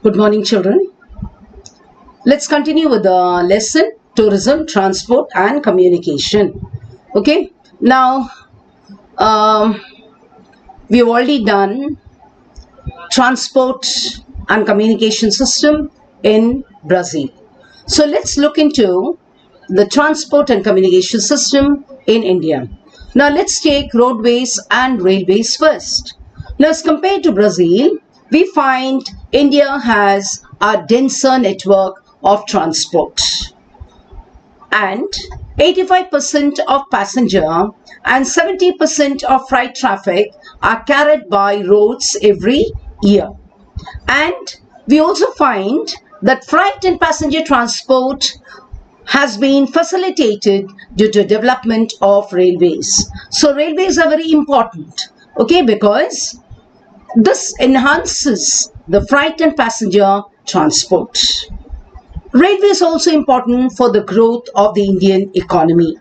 Good morning, children. Let's continue with the lesson tourism, transport, and communication. Okay, now um, we've already done transport and communication system in Brazil. So let's look into the transport and communication system in India. Now let's take roadways and railways first. Now as compared to Brazil, we find India has a denser network of transport and 85% of passenger and 70% of freight traffic are carried by roads every year. And we also find that freight and passenger transport has been facilitated due to development of railways. So railways are very important, okay, because this enhances the freight and passenger transport. Railway is also important for the growth of the Indian economy.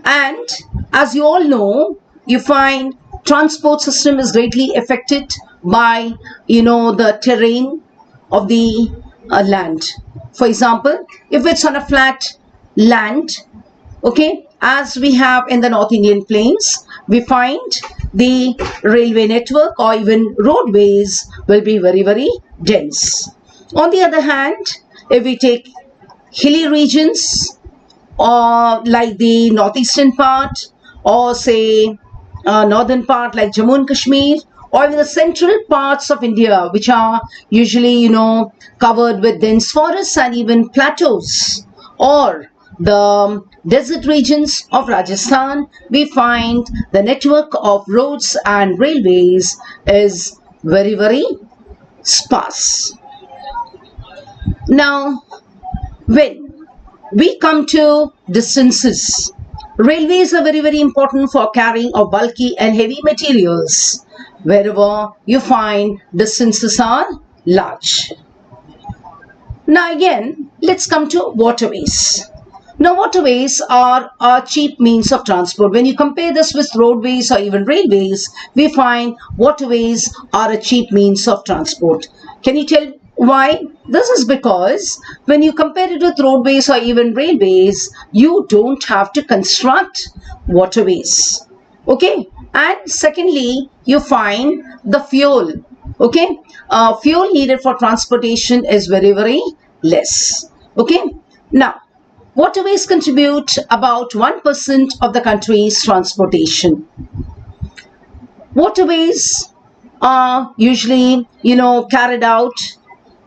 And as you all know, you find transport system is greatly affected by, the terrain of the land. For example, if it's on a flat land, okay, as we have in the North Indian plains, we find the railway network or even roadways will be very, very dense. On the other hand, if we take hilly regions or like the northeastern part or say northern part like Jammu and Kashmir or even the central parts of India which are usually covered with dense forests and even plateaus, or the desert regions of Rajasthan, we find the network of roads and railways is very, very sparse. Now, when we come to distances, railways are very, very important for carrying of bulky and heavy materials wherever you find distances are large. Now again, let's come to waterways. Now waterways are a cheap means of transport. When you compare this with roadways or even railways, we find waterways are a cheap means of transport. Can you tell why? This is because when you compare it with roadways or even railways, you don't have to construct waterways. Okay? And secondly, you find the fuel. Okay? Fuel needed for transportation is very, very less. Okay? Now, waterways contribute about 1% of the country's transportation. Waterways are usually, carried out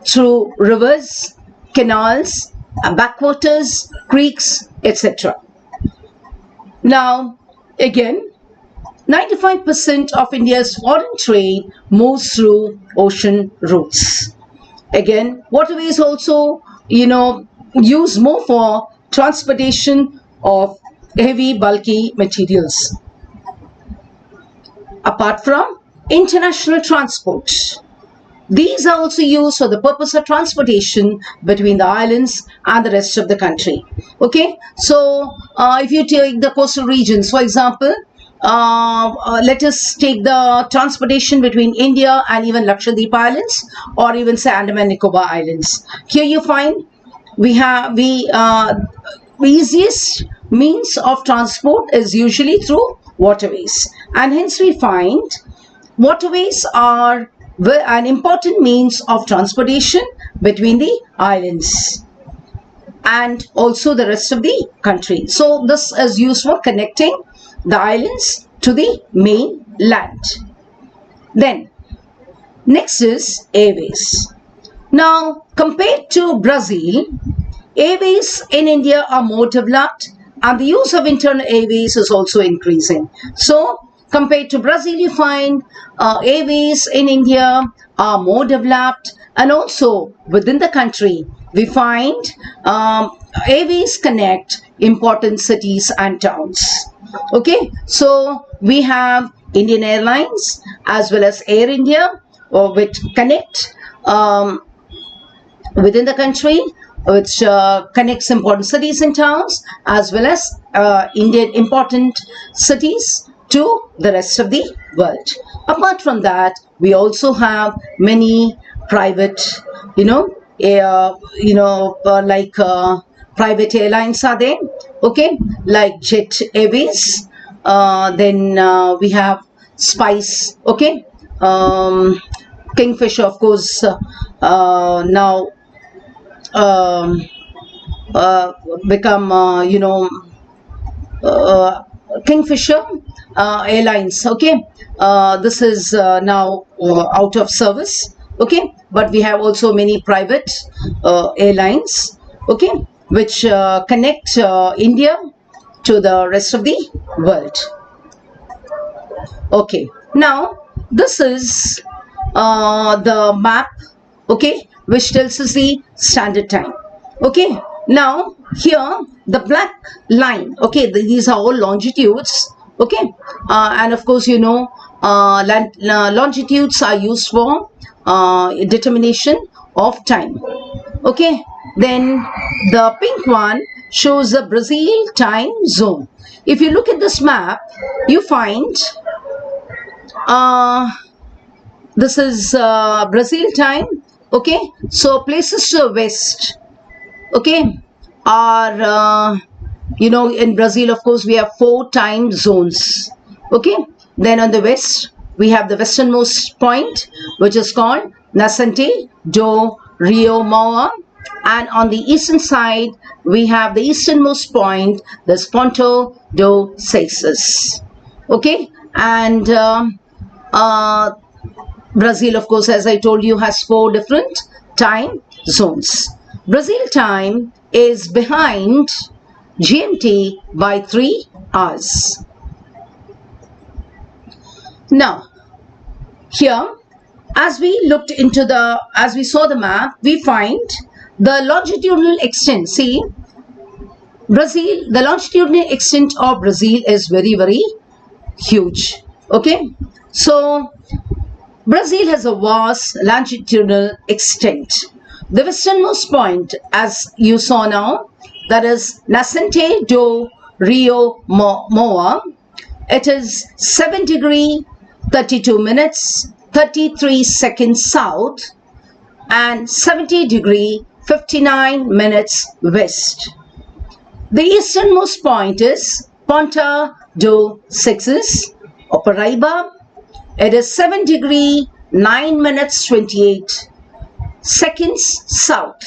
through rivers, canals, backwaters, creeks, etc. Now, again, 95% of India's foreign trade moves through ocean routes. Again, waterways also, used more for transportation of heavy, bulky materials. Apart from international transport, these are also used for the purpose of transportation between the islands and the rest of the country. Okay, so if you take the coastal regions, for example, let us take the transportation between India and even Lakshadweep Islands or even say Andaman Nicobar Islands. Here you find easiest means of transport is usually through waterways, and hence we find waterways are an important means of transportation between the islands and also the rest of the country. So this is used for connecting the islands to the main land. Then next is airways. Now compared to Brazil, airways in India are more developed and the use of internal airways is also increasing. So compared to Brazil, you find airways in India are more developed, and also within the country we find airways connect important cities and towns. Okay, so we have Indian Airlines as well as Air India, which connect within the country, which connects important cities and towns as well as Indian important cities to the rest of the world. Apart from that, we also have many private, private airlines are there, okay, like Jet Airways. Then we have Spice, okay, Kingfisher, of course, now become, Kingfisher Airlines, okay. This is now out of service, okay, but we have also many private airlines, okay, which connect India to the rest of the world. Okay, now this is the map, okay, which tells us the standard time. Okay, now here the black line, okay, these are all longitudes, okay, and of course longitudes are used for determination of time, okay. Then the pink one shows the Brazil time zone. If you look at this map, you find this is Brazil time, okay. So places to the west, okay, are in Brazil, of course, we have 4 time zones, okay. Then on the west we have the westernmost point, which is called Nascente do Rio Mauá, and on the eastern side we have the easternmost point, the Ponta do Seixas, okay. And Brazil, of course, as I told you, has 4 different time zones. Brazil time is behind GMT by 3 hours. Now, here, as we saw the map, we find the longitudinal extent. See, Brazil, the longitudinal extent of Brazil is very, very huge. Okay, so Brazil has a vast longitudinal extent. The westernmost point, as you saw now, that is Nascente do Rio Mauá. It is 7 degree 32 minutes 33 seconds south and 70 degree 59 minutes west. The easternmost point is Ponta do Seixas or Paraíba. It is 7 degree 9 minutes 28 seconds south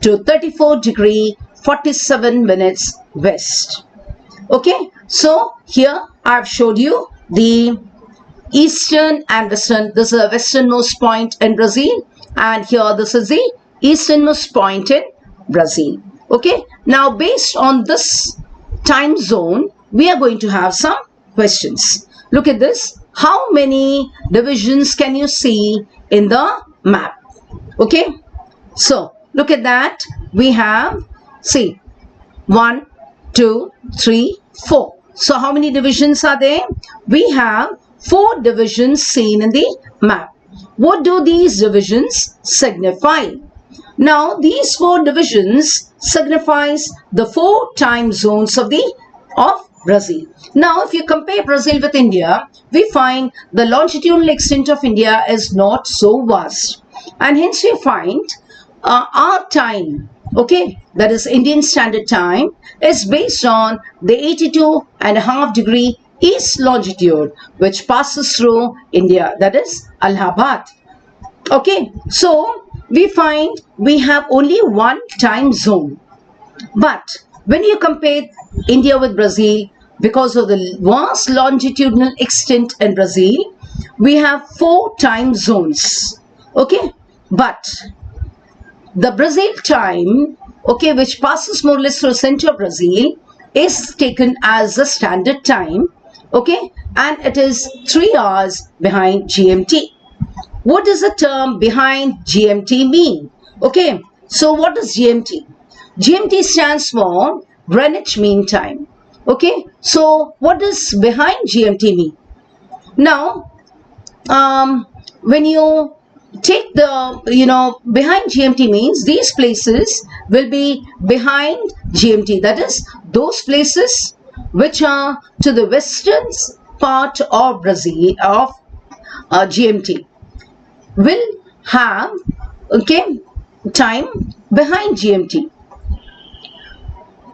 to 34 degree 47 minutes west. Okay, so here I have showed you the eastern and western. This is the westernmost point in Brazil, and here this is the easternmost point in Brazil. Okay, now based on this time zone, we are going to have some questions. Look at this. How many divisions can you see in the map? Okay, so look at that. We have, see, 1, 2, 3, 4. So how many divisions are there? We have 4 divisions seen in the map. What do these divisions signify? Now these 4 divisions signifies the 4 time zones of Brazil. Now if you compare Brazil with India, we find the longitudinal extent of India is not so vast, and hence we find our time, okay, that is Indian Standard Time, is based on the 82.5 degree east longitude which passes through India, that is Allahabad. Okay, so we find we have only 1 time zone, but when you compare India with Brazil, because of the vast longitudinal extent in Brazil, we have 4 time zones. Okay, but the Brazil time, okay, which passes more or less through center of Brazil, is taken as the standard time, okay, and it is 3 hours behind GMT. What does the term behind GMT mean? Okay, so what is GMT? GMT stands for Greenwich Mean Time. Okay, so what does behind GMT mean? Now, when you take the, behind GMT means these places will be behind GMT. That is, those places which are to the part of Brazil of GMT will have, okay, time behind GMT.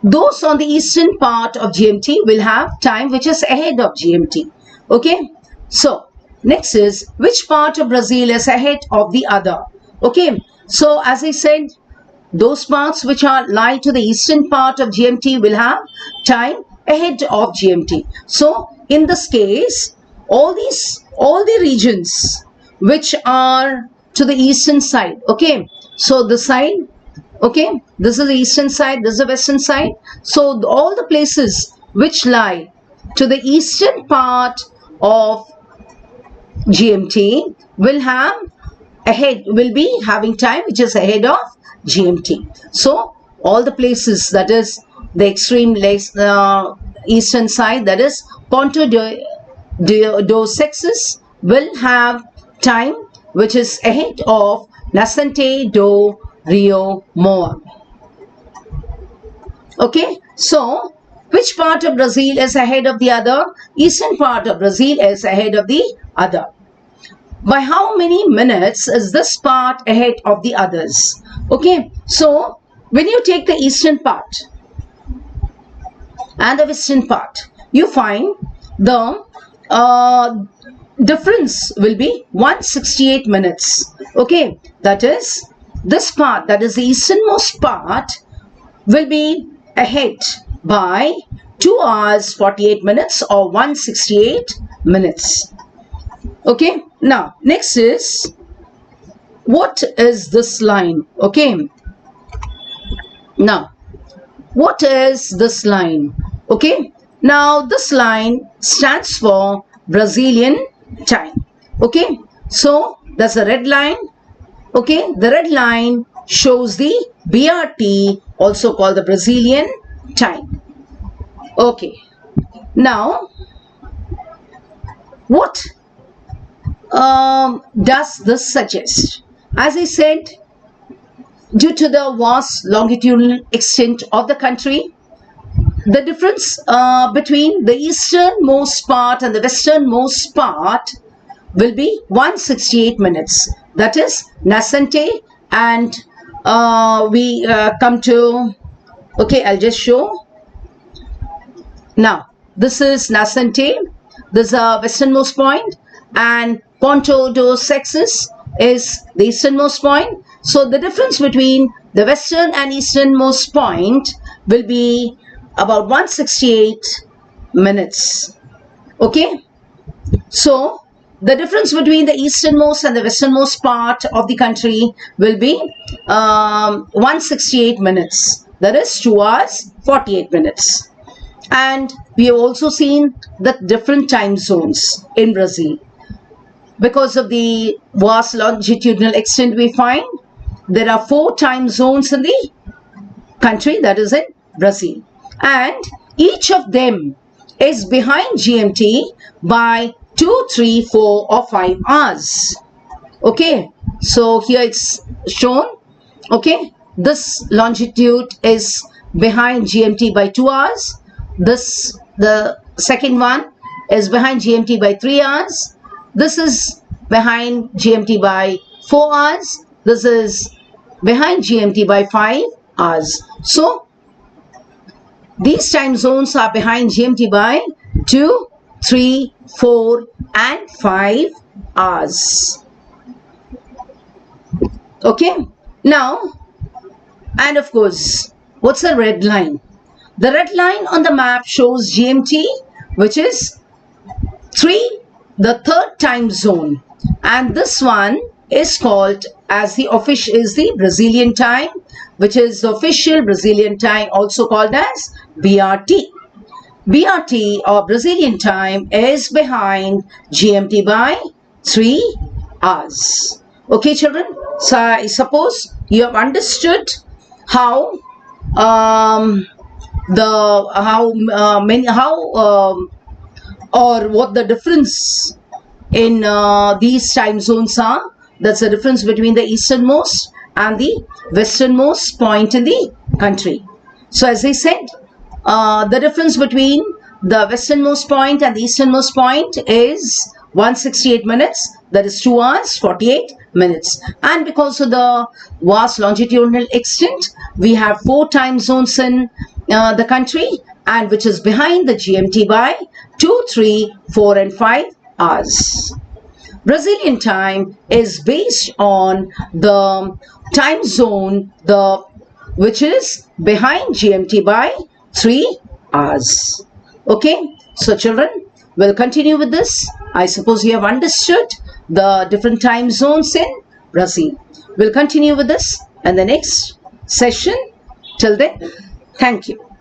Those on the eastern part of GMT will have time which is ahead of GMT. Okay. So next is, which part of Brazil is ahead of the other? Okay. So as I said, those parts which are lie to the eastern part of GMT will have time ahead of GMT. So in this case, all the regions which are to the eastern side, okay, so the side, okay, this is the eastern side, this is the western side. So all the places which lie to the eastern part of GMT will be having time which is ahead of GMT. So all the places, that is the extreme eastern side, that is Ponta dos Sexes, will have time which is ahead of Nascente do Rio Moa. Okay, so which part of Brazil is ahead of the other? Eastern part of Brazil is ahead of the other. By how many minutes is this part ahead of the others? Okay, so when you take the eastern part and the western part, you find the difference will be 168 minutes. Okay, that is, this part, that is the easternmost part, will be ahead by 2 hours 48 minutes or 168 minutes. Okay, now next is, what is this line? Okay, now what is this line? Okay, now this line stands for Brazilian time. Okay, so there's a red line. Okay, the red line shows the BRT, also called the Brazilian time. Okay, now what does this suggest? As I said, due to the vast longitudinal extent of the country, the difference between the easternmost part and the westernmost part will be 168 minutes. That is Nascente, and we come to, okay, I'll just show. Now, this is Nascente, this is a westernmost point, and Ponta dos Sexes is the easternmost point. So the difference between the western and easternmost point will be about 168 minutes. Okay, so the difference between the easternmost and the westernmost part of the country will be 168 minutes. That is 2 hours 48 minutes. And we have also seen the different time zones in Brazil. Because of the vast longitudinal extent, we find there are 4 time zones in the country, that is in Brazil. And each of them is behind GMT by 2, 3, 4 or 5 hours. Okay, so here it's shown. Okay, this longitude is behind GMT by 2 hours. This, the second one, is behind GMT by 3 hours. This is behind GMT by 4 hours. This is behind GMT by 5 hours. So these time zones are behind GMT by 2, 3, 4 and 5 hours. Okay, now, and of course, what's the red line? The red line on the map shows GMT, which is the third time zone, and this one is called as the official, is the Brazilian time, which is the official Brazilian time, also called as BRT. BRT or Brazilian time is behind GMT by 3 hours. Okay, children, so I suppose you have understood how or what the difference in these time zones are. That's the difference between the easternmost and the westernmost point in the country. So as I said, the difference between the westernmost point and the easternmost point is 168 minutes, that is 2 hours 48 minutes. And because of the vast longitudinal extent, we have 4 time zones in the country, and which is behind the GMT by 2, 3, 4 and 5 hours. Brazilian time is based on the time zone which is behind GMT by 3 hours. Okay, so children, we'll continue with this. I suppose you have understood the different time zones in Brazil. We'll continue with this in the next session. Till then, thank you.